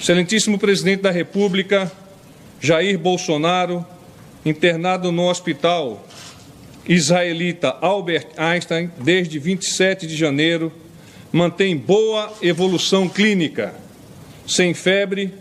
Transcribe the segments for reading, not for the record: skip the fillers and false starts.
Excelentíssimo Presidente da República, Jair Bolsonaro, internado no hospital israelita Albert Einstein desde 27 de janeiro, mantém boa evolução clínica, sem febre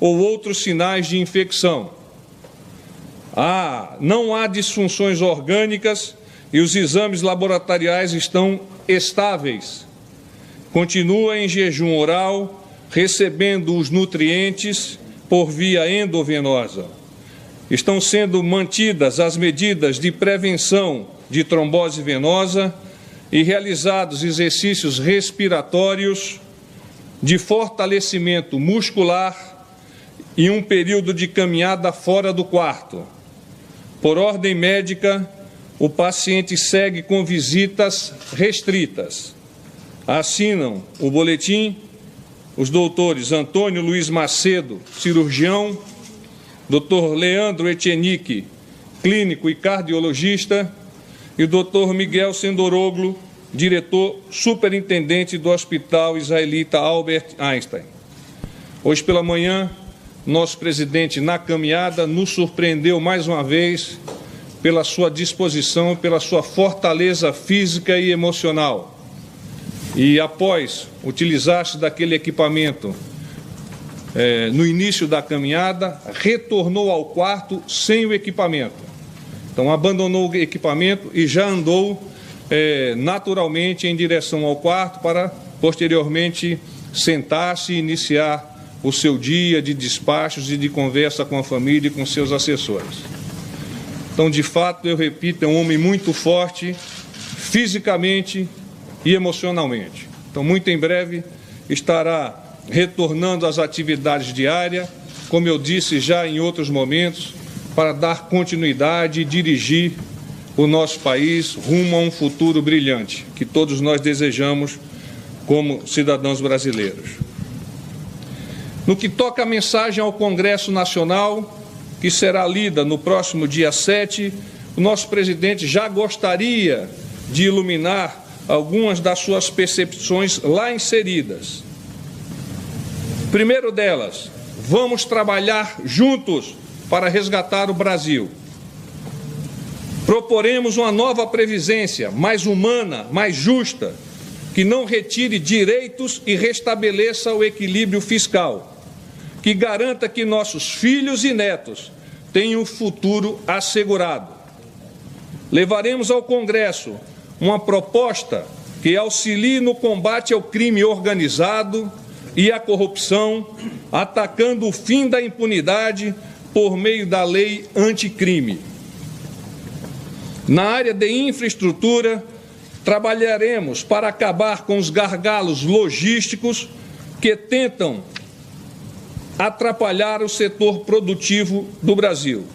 ou outros sinais de infecção. Não há disfunções orgânicas e os exames laboratoriais estão estáveis. Continua em jejum oral, recebendo os nutrientes por via endovenosa. Estão sendo mantidas as medidas de prevenção de trombose venosa e realizados exercícios respiratórios de fortalecimento muscular e um período de caminhada fora do quarto. Por ordem médica, o paciente segue com visitas restritas. Assinam o boletim os doutores Antônio Luiz Macedo, cirurgião, Dr. Leandro Echenique, clínico e cardiologista, e o Dr. Miguel Sendoroglu, diretor superintendente do Hospital Israelita Albert Einstein. Hoje pela manhã, nosso presidente, na caminhada, nos surpreendeu mais uma vez pela sua disposição, pela sua fortaleza física e emocional. E após utilizar-se daquele equipamento no início da caminhada, retornou ao quarto sem o equipamento. Então, abandonou o equipamento e já andou naturalmente em direção ao quarto para, posteriormente, sentar-se e iniciar o seu dia de despachos e de conversa com a família e com seus assessores. Então, de fato, eu repito, é um homem muito forte, fisicamente e emocionalmente. Então, muito em breve, estará retornando às atividades diárias, como eu disse já em outros momentos, para dar continuidade e dirigir o nosso país rumo a um futuro brilhante, que todos nós desejamos como cidadãos brasileiros. No que toca a mensagem ao Congresso Nacional, que será lida no próximo dia 7, o nosso presidente já gostaria de iluminar algumas das suas percepções lá inseridas. Primeiro delas, vamos trabalhar juntos para resgatar o Brasil. Proporemos uma nova previdência, mais humana, mais justa, que não retire direitos e restabeleça o equilíbrio fiscal, que garanta que nossos filhos e netos tenham um futuro assegurado. Levaremos ao Congresso uma proposta que auxilie no combate ao crime organizado e à corrupção, atacando o fim da impunidade por meio da lei anticrime. Na área de infraestrutura, trabalharemos para acabar com os gargalos logísticos que tentam atrapalhar o setor produtivo do Brasil.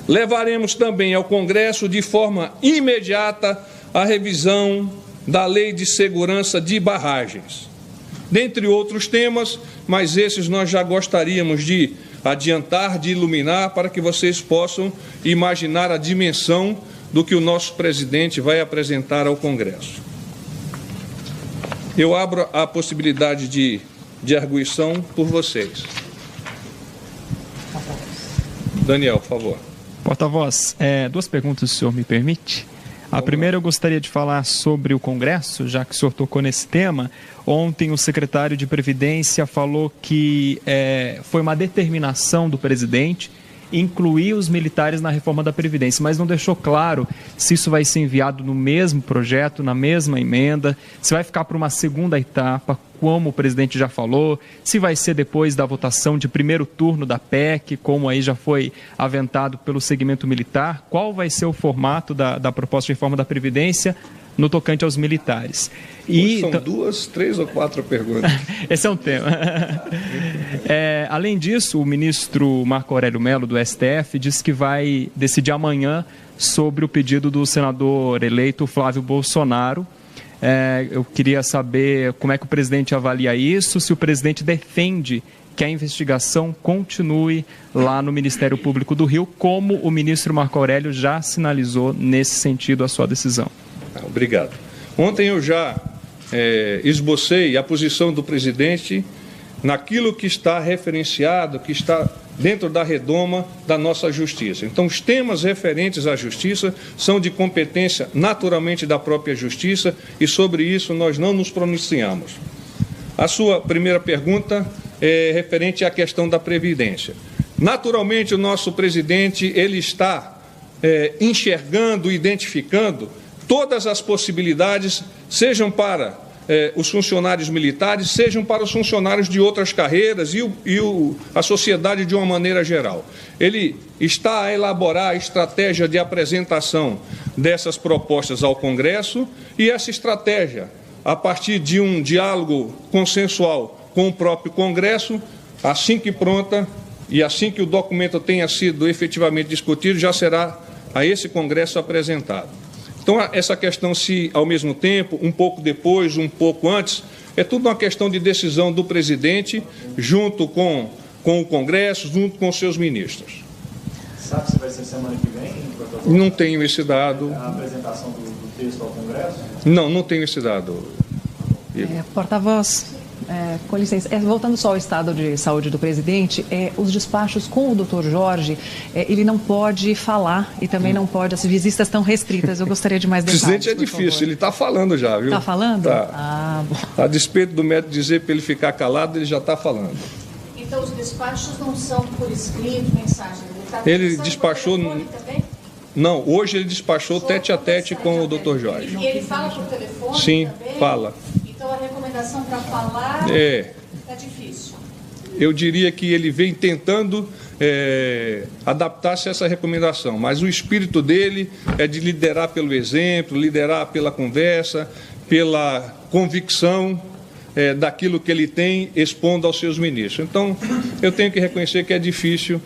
Levaremos também ao Congresso de forma imediata a revisão da Lei de Segurança de Barragens, dentre outros temas, mas esses nós já gostaríamos de adiantar, de iluminar, para que vocês possam imaginar a dimensão do que o nosso presidente vai apresentar ao Congresso. Eu abro a possibilidade de arguição por vocês. Daniel, por favor. Porta-voz, duas perguntas, se o senhor me permite. A primeira, eu gostaria de falar sobre o Congresso, já que o senhor tocou nesse tema. Ontem, o secretário de Previdência falou que foi uma determinação do presidente incluir os militares na reforma da Previdência, mas não deixou claro se isso vai ser enviado no mesmo projeto, na mesma emenda, se vai ficar para uma segunda etapa, como o presidente já falou, se vai ser depois da votação de primeiro turno da PEC, como aí já foi aventado pelo segmento militar. Qual vai ser o formato da proposta de reforma da Previdência no tocante aos militares? E são 2, 3 ou 4 perguntas. Esse é um tema. Além disso, o ministro Marco Aurélio Mello, do STF, disse que vai decidir amanhã sobre o pedido do senador eleito Flávio Bolsonaro. Eu queria saber como é que o presidente avalia isso, se o presidente defende que a investigação continue lá no Ministério Público do Rio, como o ministro Marco Aurélio já sinalizou nesse sentido a sua decisão. Obrigado. Ontem eu já esbocei a posição do presidente naquilo que está referenciado, que está dentro da redoma da nossa justiça. Então, os temas referentes à justiça são de competência naturalmente da própria justiça e sobre isso nós não nos pronunciamos. A sua primeira pergunta é referente à questão da Previdência. Naturalmente, o nosso presidente ele está enxergando, identificando todas as possibilidades, sejam para os funcionários militares, sejam para os funcionários de outras carreiras e a sociedade de uma maneira geral. Ele está a elaborar a estratégia de apresentação dessas propostas ao Congresso e essa estratégia, a partir de um diálogo consensual com o próprio Congresso, assim que pronta e assim que o documento tenha sido efetivamente discutido, já será a esse Congresso apresentado. Então, essa questão, se ao mesmo tempo, um pouco depois, um pouco antes, é tudo uma questão de decisão do presidente, junto com o Congresso, junto com os seus ministros. Sabe se vai ser semana que vem? Não tenho esse dado. A apresentação do texto ao Congresso? Não tenho esse dado. Porta-voz, com licença, voltando só ao estado de saúde do presidente, os despachos com o doutor Jorge, ele não pode falar e também não pode, as visitas estão restritas. Eu gostaria de mais detalhes. O presidente é difícil, ele está falando já, viu? Está falando? Tá. Bom. A despeito do médico dizer para ele ficar calado, ele já está falando. Então, os despachos não são por escrito, mensagem? Ele despachou... Não, hoje ele despachou tete a tete com o doutor Jorge. E ele fala por telefone? Sim, também? fala. Então, a recomendação para falar está difícil. Eu diria que ele vem tentando adaptar-se a essa recomendação, mas o espírito dele é de liderar pelo exemplo, liderar pela conversa, pela convicção daquilo que ele tem, expondo aos seus ministros. Então, eu tenho que reconhecer que é difícil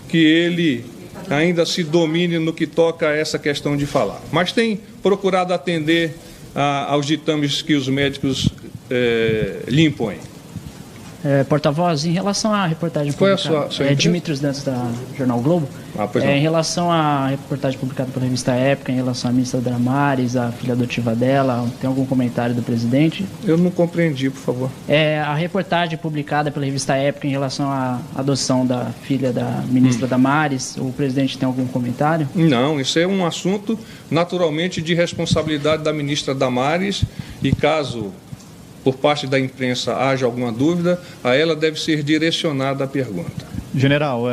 que ele ainda se domine no que toca a essa questão de falar. Mas tem procurado atender aos ditames que os médicos lhe impõem. Porta-voz, em relação à reportagem publicada... Dimitrios Dantas, da Jornal Globo. Em relação à reportagem publicada pela revista Época, em relação à ministra Damares, a filha adotiva dela, tem algum comentário do presidente? Eu não compreendi, por favor. A reportagem publicada pela revista Época em relação à adoção da filha da ministra Damares, o presidente tem algum comentário? Não, isso é um assunto naturalmente de responsabilidade da ministra Damares e caso... por parte da imprensa haja alguma dúvida, a ela deve ser direcionada a pergunta. General,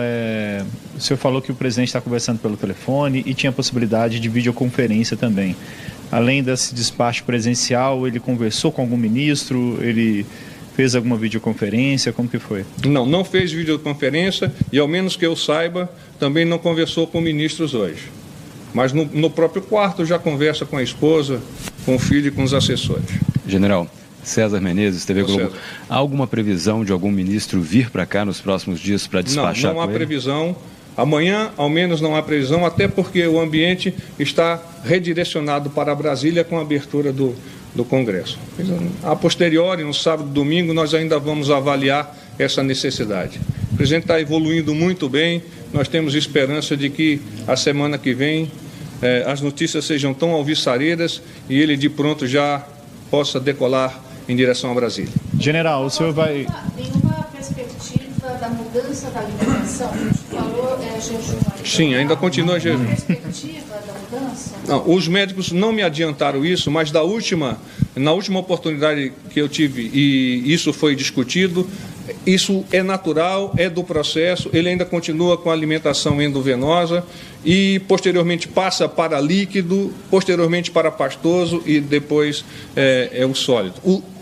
o senhor falou que o presidente está conversando pelo telefone e tinha possibilidade de videoconferência também. Além desse despacho presencial, ele conversou com algum ministro, ele fez alguma videoconferência, como que foi? Não fez videoconferência e, ao menos que eu saiba, também não conversou com ministros hoje. Mas no próprio quarto já conversa com a esposa, com o filho e com os assessores. General, César Menezes, TV Globo. Há alguma previsão de algum ministro vir para cá nos próximos dias para despachar? Não há previsão. Amanhã, ao menos, não há previsão, até porque o ambiente está redirecionado para Brasília com a abertura do Congresso. A posteriori, no sábado e domingo, nós ainda vamos avaliar essa necessidade. O presidente está evoluindo muito bem, nós temos esperança de que a semana que vem as notícias sejam tão alvissareiras e ele de pronto já possa decolar em direção a Brasília. General, o senhor vai... Nenhuma perspectiva da mudança da alimentação? A gente falou jejum. Sim, ainda continua jejum. Nenhuma perspectiva da mudança? Não, os médicos não me adiantaram isso, mas na última oportunidade que eu tive, e isso foi discutido, isso é natural, é do processo, ele ainda continua com a alimentação endovenosa e posteriormente passa para líquido, posteriormente para pastoso e depois é o sólido.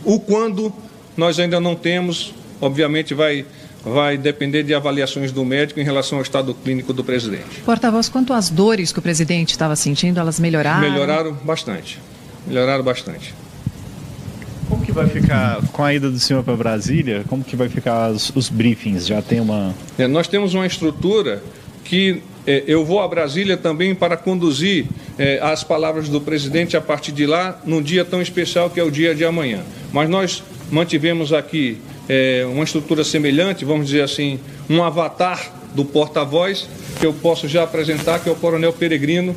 O quando nós ainda não temos, obviamente vai depender de avaliações do médico em relação ao estado clínico do presidente. Porta-voz, quanto às dores que o presidente estava sentindo, elas melhoraram? Melhoraram bastante. Como que vai ficar, com a ida do senhor para Brasília, como que vai ficar os briefings? Já tem uma... Nós temos uma estrutura que eu vou a Brasília também para conduzir as palavras do presidente a partir de lá, num dia tão especial que é o dia de amanhã. Mas nós mantivemos aqui uma estrutura semelhante, vamos dizer assim, um avatar do porta-voz, que eu posso já apresentar, que é o Coronel Peregrino,